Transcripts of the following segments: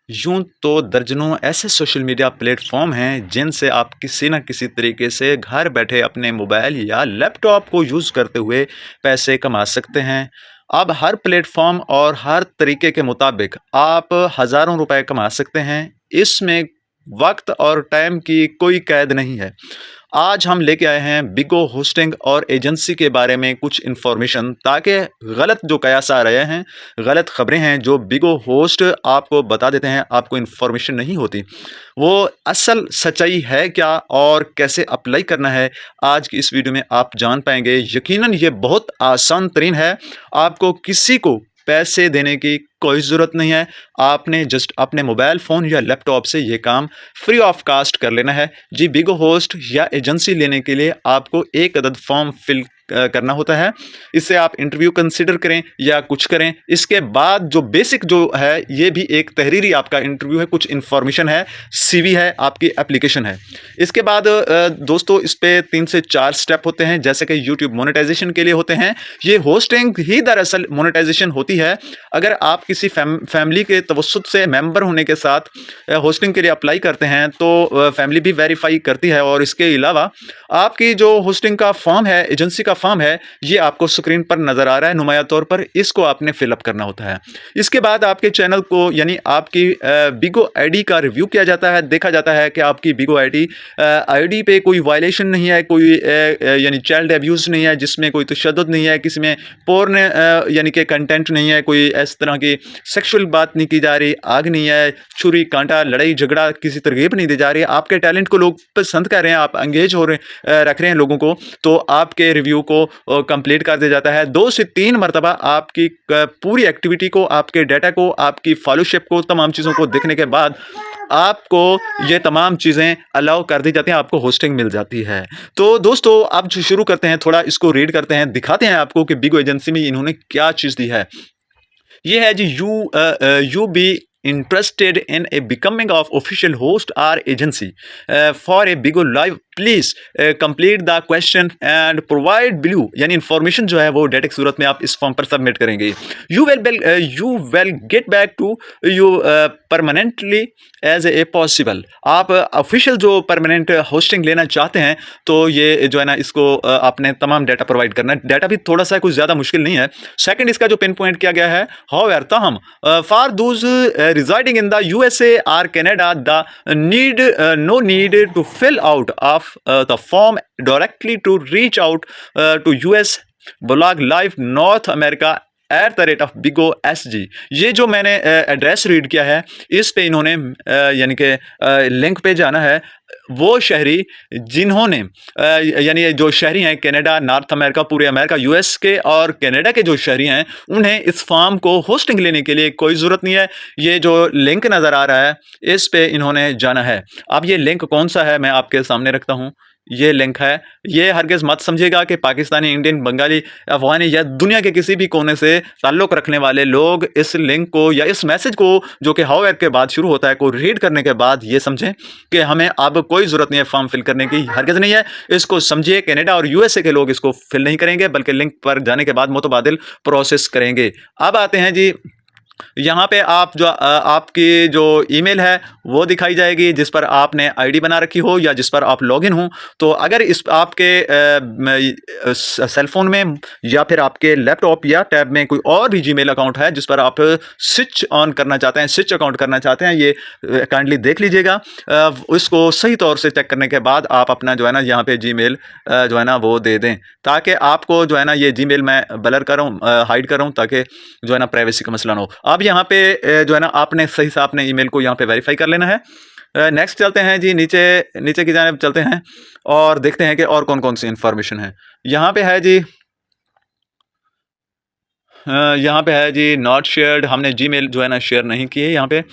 यूं तो दर्जनों ऐसे सोशल मीडिया प्लेटफॉर्म हैं जिनसे आप किसी न किसी तरीके से घर बैठे अपने मोबाइल या लैपटॉप को यूज़ करते हुए पैसे कमा सकते हैं। अब हर प्लेटफॉर्म और हर तरीके के मुताबिक आप हज़ारों रुपए कमा सकते हैं। इसमें वक्त और टाइम की कोई कैद नहीं है। आज हम लेके आए हैं बिगो होस्टिंग और एजेंसी के बारे में कुछ इन्फॉर्मेशन, ताकि गलत जो कयास आ रहे हैं, गलत खबरें हैं जो बिगो होस्ट आपको बता देते हैं, आपको इन्फॉर्मेशन नहीं होती, वो असल सच्चाई है क्या और कैसे अप्लाई करना है, आज की इस वीडियो में आप जान पाएंगे। यकीनन ये बहुत आसान तरीन है। आपको किसी को पैसे देने की कोई ज़रूरत नहीं है। आपने जस्ट अपने मोबाइल फ़ोन या लैपटॉप से ये काम फ्री ऑफ कास्ट कर लेना है। जी, बिगो होस्ट या एजेंसी लेने के लिए आपको एक अदद फॉर्म फिल करना होता है। इससे आप इंटरव्यू कंसिडर करें या कुछ करें, इसके बाद जो बेसिक जो है, ये भी एक तहरीरी आपका इंटरव्यू है, कुछ इन्फॉर्मेशन है, सीवी है, आपकी एप्लीकेशन है। इसके बाद दोस्तों, इस पे 3 से 4 स्टेप होते हैं, जैसे कि यूट्यूब मोनेटाइजेशन के लिए होते हैं। ये होस्टिंग ही दरअसल मोनेटाइजेशन होती है। अगर आप किसी फैमिली के तवस्सुत से मेंबर होने के साथ होस्टिंग के लिए अप्लाई करते हैं तो फैमिली भी वेरीफाई करती है, और इसके अलावा आपकी जो होस्टिंग का फॉर्म है, एजेंसी का फॉर्म है, ये आपको स्क्रीन पर नज़र आ रहा है नुमाया तौर पर। इसको आपने फिलअप करना होता है। इसके बाद आपके चैनल को, यानी आपकी बिगो आईडी का रिव्यू किया जाता है। देखा जाता है कि आपकी बिगो आईडी पे कोई वायलेशन नहीं है, कोई यानी चाइल्ड अब्यूज़ नहीं है, जिसमें कोई तशद्दुद नहीं है, किसी में पोर्न यानी कि कंटेंट नहीं है, कोई इस तरह की सेक्सुअल बात नहीं की जा रही, आग नहीं है, छुरी कांटा, लड़ाई झगड़ा, किसी तरगीब नहीं दी जा रही। आपके टैलेंट को लोग पसंद कर रहे हैं, आप एंगेज हो रहे रख रहे हैं लोगों को, तो आपके रिव्यू को कंप्लीट कर दिया जाता है। 2 से 3 मरतबा आपकी पूरी एक्टिविटी को, आपके डाटा को, आपकी फॉलोशिप को, तमाम चीज़ों को देखने के बाद आपको ये तमाम चीज़ें अलाउ कर दी जाती हैं, आपको होस्टिंग मिल जाती है। तो दोस्तों, अब शुरू करते हैं, थोड़ा इसको रीड करते हैं, दिखाते हैं आपको कि बिगो एजेंसी में इन्होंने क्या चीज़ दी है। ये है जी, you be interested in a becoming of official host or agency for a bigo live, please complete the question and provide below, यानी इन्फॉर्मेशन जो है वो डाटा की सूरत में आप इस फॉर्म पर सबमिट करेंगे। You will get back to you permanently as a possible. आप ऑफिशियल जो परमानेंट होस्टिंग लेना चाहते हैं तो ये जो है ना, इसको आपने तमाम डाटा प्रोवाइड करना है। डाटा भी थोड़ा सा कुछ ज़्यादा मुश्किल नहीं है। सेकंड, इसका जो पिन पॉइंट किया गया है, हाउएवर ताहम for those residing in the USA or Canada, the no need to fill out of the form directly to reach out to US blog live North America @bigo.sg। ये जो मैंने address read किया है, इस पे इन्होंने यानी कि लिंक पे जाना है। वो शहरी जिन्होंने यानी जो शहरी हैं कनाडा, नॉर्थ अमेरिका, पूरे अमेरिका, यूएस के और कनाडा के जो शहरी हैं, उन्हें इस फॉर्म को होस्टिंग लेने के लिए कोई ज़रूरत नहीं है। ये जो लिंक नज़र आ रहा है, इस पे इन्होंने जाना है। अब ये लिंक कौन सा है, मैं आपके सामने रखता हूँ। ये लिंक है। ये हरगिज़ मत समझिएगा कि पाकिस्तानी, इंडियन, बंगाली, अफगानी या दुनिया के किसी भी कोने से ताल्लुक़ रखने वाले लोग इस लिंक को या इस मैसेज को, जो कि हाउएवर के बाद शुरू होता है, को रीड करने के बाद ये समझें कि हमें अब कोई ज़रूरत नहीं है फॉर्म फिल करने की, हरगिज़ नहीं है। इसको समझिए, कनाडा और यूएसए के लोग इसको फिल नहीं करेंगे, बल्कि लिंक पर जाने के बाद मुतबादिल प्रोसेस करेंगे। अब आते हैं जी, यहाँ पे आप जो आपकी जो ईमेल है वो दिखाई जाएगी, जिस पर आपने आईडी बना रखी हो या जिस पर आप लॉगिन हो। तो अगर इस आपके सेलफोन में या फिर आपके लैपटॉप या टैब में कोई और भी जीमेल अकाउंट है जिस पर आप स्विच ऑन करना चाहते हैं, स्विच अकाउंट करना चाहते हैं, ये काइंडली देख लीजिएगा। उसको सही तौर से चेक करने के बाद आप अपना जो है ना, यहाँ पे जीमेल जो है ना वो दे दें, ताकि आपको जो है ना, ये जीमेल मैं ब्लर कर रहा हूँ, हाइड कर रहा हूँ, ताकि जो है ना प्राइवेसी का मसला ना हो। अब यहाँ पे जो है ना, आपने सही से आपने ईमेल को यहाँ पे वेरीफाई कर लेना है। नेक्स्ट चलते हैं जी, नीचे की जानिब चलते हैं और देखते हैं कि और कौन कौन सी इंफॉर्मेशन है। यहाँ पे है जी, यहाँ पे है जी, नॉट शेयर्ड, हमने जीमेल जो है ना शेयर नहीं किए। यहाँ पे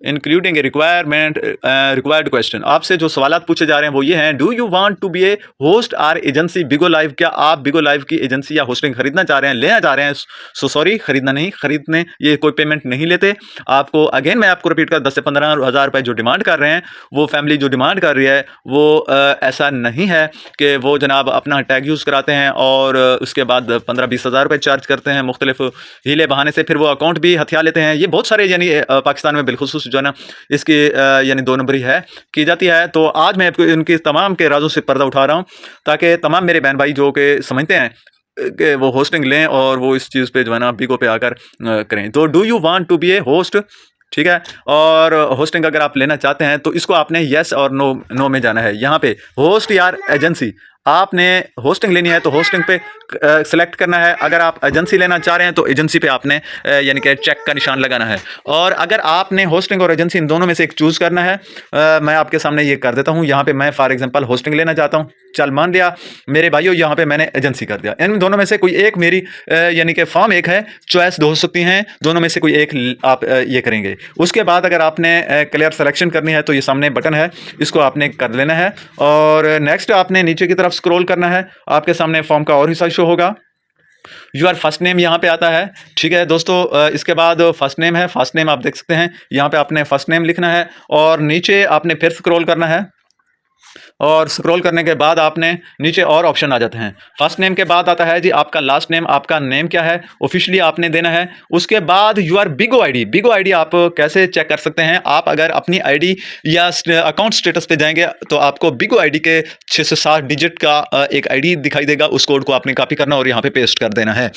इंक्लूडिंग ए रिक्वायर्ड क्वेश्चन, आपसे जो सवालात पूछे जा रहे हैं वो ये हैं, do you want to be a host or agency Bigo Live, क्या आप बिगो लाइव की एजेंसी या होस्टिंग खरीदना चाह रहे हैं, लेना चाह रहे हैं? सो सॉरी, खरीदना नहीं, खरीदने ये कोई पेमेंट नहीं लेते आपको। अगेन मैं आपको रिपीट कर, 10 से 15 हज़ार रुपये जो डिमांड कर रहे हैं, वो फैमिली जो डिमांड कर रही है, वो ऐसा नहीं है कि वो जनाब अपना टैग यूज़ कराते हैं और उसके बाद 15-20 हज़ार रुपये चार्ज करते हैं मुख्तलिफ हीले बहाने से फिर वो अकाउंट भी हथिया लेते हैं। ये बहुत सारे यानी पाकिस्तान में बिलखुसूस जो है ना इसकी यानी 2 नंबरी है की जाती है। तो आज मैं आपको इनकी तमाम के राजों से पर्दा उठा रहा हूँ ताकि तमाम मेरे बहन भाई जो कि समझते हैं कि वो होस्टिंग लें और वो इस चीज़ पे जो है ना बिगो पे आकर करें। तो do you want to be a host, ठीक है, और होस्टिंग अगर आप लेना चाहते हैं तो इसको आपने येस और नो नो में जाना है। यहाँ पे होस्ट यार एजेंसी, आपने होस्टिंग लेनी है तो होस्टिंग पे सेलेक्ट करना है। अगर आप एजेंसी लेना चाह रहे हैं तो एजेंसी पे आपने यानी कि चेक का निशान लगाना है। और अगर आपने होस्टिंग और एजेंसी इन दोनों में से एक चूज़ करना है, मैं आपके सामने ये कर देता हूँ। यहाँ पे मैं फॉर एग्जांपल होस्टिंग लेना चाहता हूँ, चल मान लिया मेरे भाइयों, यहाँ पे मैंने एजेंसी कर दिया। इन दोनों में से कोई एक मेरी यानी कि फॉर्म एक है, चॉइस दो हो सकती हैं, दोनों में से कोई एक आप ये करेंगे। उसके बाद अगर आपने क्लियर सिलेक्शन करनी है तो ये सामने बटन है, इसको आपने कर लेना है और नेक्स्ट आपने नीचे की तरफ स्क्रॉल करना है। आपके सामने फॉर्म का और हिस्सा शो होगा। योर फर्स्ट नेम यहाँ पे आता है, ठीक है दोस्तों। इसके बाद फर्स्ट नेम है, फर्स्ट नेम आप देख सकते हैं, यहाँ पे आपने फर्स्ट नेम लिखना है और नीचे आपने फिर स्क्रॉल करना है और स्क्रॉल करने के बाद आपने नीचे और ऑप्शन आ जाते हैं। फर्स्ट नेम के बाद आता है जी आपका लास्ट नेम, आपका नेम क्या है ऑफिशियली आपने देना है। उसके बाद यूआर बिगो आईडी, बिगो आईडी आप कैसे चेक कर सकते हैं, आप अगर अपनी आईडी या अकाउंट स्टेटस पे जाएंगे तो आपको बिगो आईडी के 6 से 7 डिजिट का एक आईडी दिखाई देगा, उस कोड को आपने कॉपी करना और यहाँ पे पेस्ट कर देना है।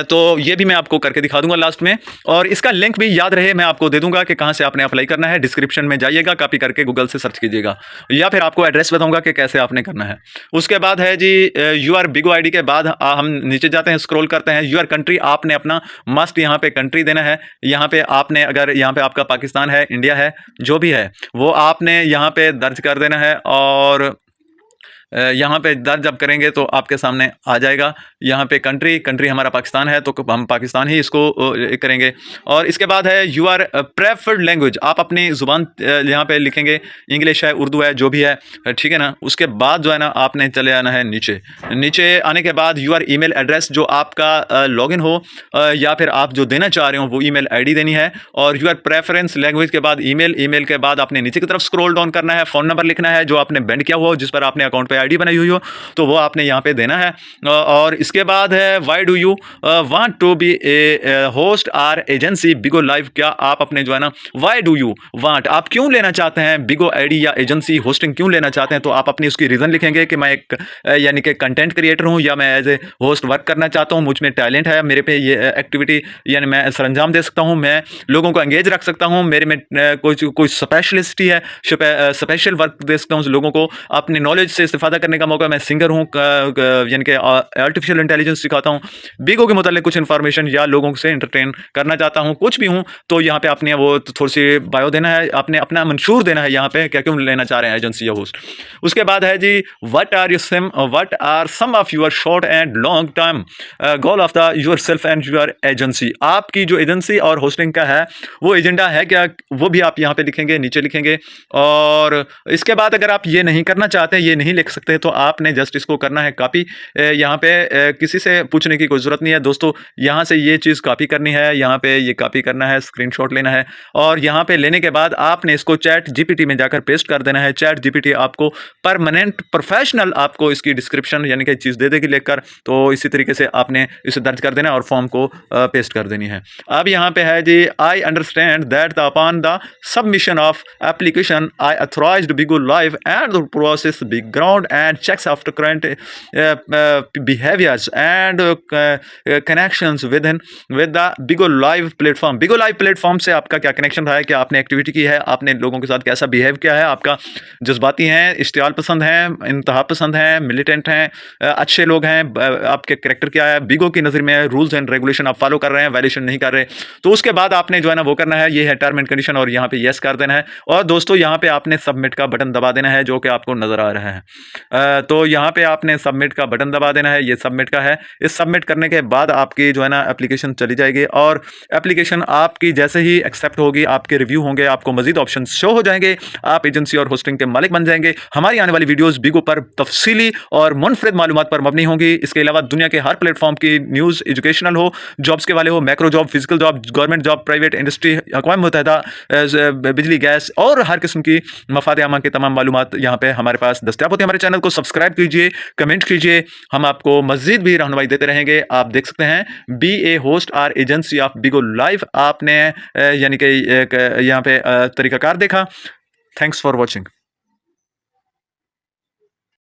तो ये भी मैं आपको करके दिखा दूंगा लास्ट में, और इसका लिंक भी याद रहे मैं आपको दे दूंगा कि कहाँ से आपने अप्लाई करना है। डिस्क्रिप्शन में जाइएगा, कॉपी करके गूगल से सर्च कीजिएगा या फिर आपको एड्रेस बताऊंगा कि कैसे आपने करना है। उसके बाद है जी यूआर बिगो आईडी के बाद हम नीचे जाते हैं, स्क्रॉल करते हैं। यूआर कंट्री, आपने अपना मस्ट यहाँ पे कंट्री देना है। यहाँ पे आपने अगर यहाँ पे आपका पाकिस्तान है, इंडिया है, जो भी है वो आपने यहाँ पे दर्ज कर देना है और यहाँ पे दर्ज जब करेंगे तो आपके सामने आ जाएगा। यहाँ पे कंट्री हमारा पाकिस्तान है तो हम पाकिस्तान ही इसको करेंगे। और इसके बाद है यू आर प्रेफर्ड लैंग्वेज, आप अपनी ज़ुबान यहाँ पे लिखेंगे, इंग्लिश है, उर्दू है, जो भी है, ठीक है ना। उसके बाद जो है ना आपने चले आना है नीचे आने के बाद यू आर ईमेल एड्रेस, जो आपका लॉगिन हो या फिर आप जो देना चाह रहे हो वो ईमेल आईडी देनी है। और यू आर प्रेफरेंस लैंग्वेज के बाद ईमेल के बाद आपने नीचे की तरफ स्क्रॉल डाउन करना है, फ़ोन नंबर लिखना है जो आपने बेंड किया हुआ हो, जिस पर आपने अकाउंट आईडी बनाई हुई हो तो वो आपने यहाँ पे देना है। और इसके बाद है why do you want to be a host or agency Bigo Live, क्या आप अपने जो है ना व्हाई डू यू वांट, आप क्यों लेना चाहते हैं बिगो आईडी या एजेंसी होस्टिंग क्यों लेना चाहते हैं, तो आप अपनी उसकी रीज़न लिखेंगे कि मैं एक यानी कि कंटेंट क्रिएटर हूँ या मैं एज ए होस्ट वर्क करना चाहता हूँ, मुझ में टैलेंट है, मेरे पे ये एक्टिविटी यानी मैं सरंजाम दे सकता हूँ, मैं लोगों को एंगेज रख सकता हूँ, मेरे में कोई स्पेशलिस्टी है, स्पेशल वर्क दे सकता हूँ लोगों को, अपनी नॉलेज से इस्तेफादा करने का मौका, मैं सिंगर हूँ यानी कि आर्टिफिशियल इंटेलिजेंस सिखाता हूँ, बिगो के मुतालिक कुछ इन्फॉर्मेशन या लोगों से एंटरटेन करना चाहता हूँ, कुछ भी हूँ, तो यहाँ पे आपने वो थोड़ी सी बायो देना है, आपने अपना मंशूर देना है यहाँ पे क्या क्यों लेना चाह रहे हैं एजेंसी या होस्ट। उसके बाद है जी what are some of your short and long term goal of the your self and your agency, आपकी जो एजेंसी और होस्टिंग का है वो एजेंडा है क्या, वो भी आप यहाँ पे लिखेंगे, नीचे लिखेंगे। और इसके बाद अगर आप ये नहीं करना चाहते, ये नहीं लिख सकते, तो आपने जस्ट इसको करना है कॉपी। यहाँ पे किसी से पूछने की कोई ज़रूरत नहीं है दोस्तों, यहाँ से ये चीज़ कॉपी करनी है, यहाँ पे ये कॉपी करना है, स्क्रीनशॉट लेना है और यहाँ पे लेने के बाद आपने इसको चैट जीपीटी में जाकर पेस्ट कर देना है। चैट जीपीटी आपको परमानेंट प्रोफेशनल आपको इसकी डिस्क्रिप्शन यानी कि चीज़ दे देगी लेकर, तो इसी तरीके से आपने इसे दर्ज कर देना है और फॉर्म को पेस्ट कर देनी है। अब यहाँ पे है जी I understand that upon the submission of application I authorized Bigo Live and the process background and checks after current behaviors and connections with the Bigo Live platform। Bigo Live platform से आपका क्या connection रहा है, क्या आपने activity की है, आपने लोगों के साथ कैसा बिहेव किया है, आपका जज्बाती हैं, इश्तियाल पसंद हैं, इंतहा पसंद हैं, मिलिटेंट हैं, अच्छे लोग हैं, आपके करेक्टर क्या है, बिगो की नज़र में रूल्स एंड रेगुलेशन आप फॉलो कर रहे हैं, वायलेशन नहीं कर रहे, तो उसके बाद आपने जो है ना वो करना है, ये है टर्म एंड कंडीशन और यहाँ पे येस कर देना है। और दोस्तों यहाँ पे आपने सबमिट का बटन दबा देना है जो कि आपको नज़र आ रहा है। तो यहाँ पे आपने सबमिट का बटन दबा देना है, ये सबमिट का है। इस सबमिट करने के बाद आपकी जो है ना एप्लीकेशन चली जाएगी और एप्लीकेशन आपकी जैसे ही एक्सेप्ट होगी, आपके रिव्यू होंगे, आपको मजीद ऑप्शन शो हो जाएंगे, आप एजेंसी और होस्टिंग के मालिक बन जाएंगे। हमारी आने वाली वीडियोस बिगो पर तफसीली और मुनफरिद मालूमात पर मबनी होंगी। इसके अलावा दुनिया के हर प्लेटफॉर्म की न्यूज़, एजुकेशनल हो, जॉब्स के वाले हो, macro job, physical job, government job, private industry, अक़वाम मुत्तहिदा, बिजली, गैस और हर किस्म की मफाद आमा की तमाम मालूमात यहाँ पे हमारे पास दस्तयाब होती है हमारे चैनल को सब्सक्राइब कीजिए, कमेंट कीजिए, हम आपको मज़ीद भी रहनुमाई देते रहेंगे। आप देख सकते हैं be a host or agency of Bigo Live, आपने यानी कि यहाँ पे तरीक़ाकार देखा। Thanks for watching.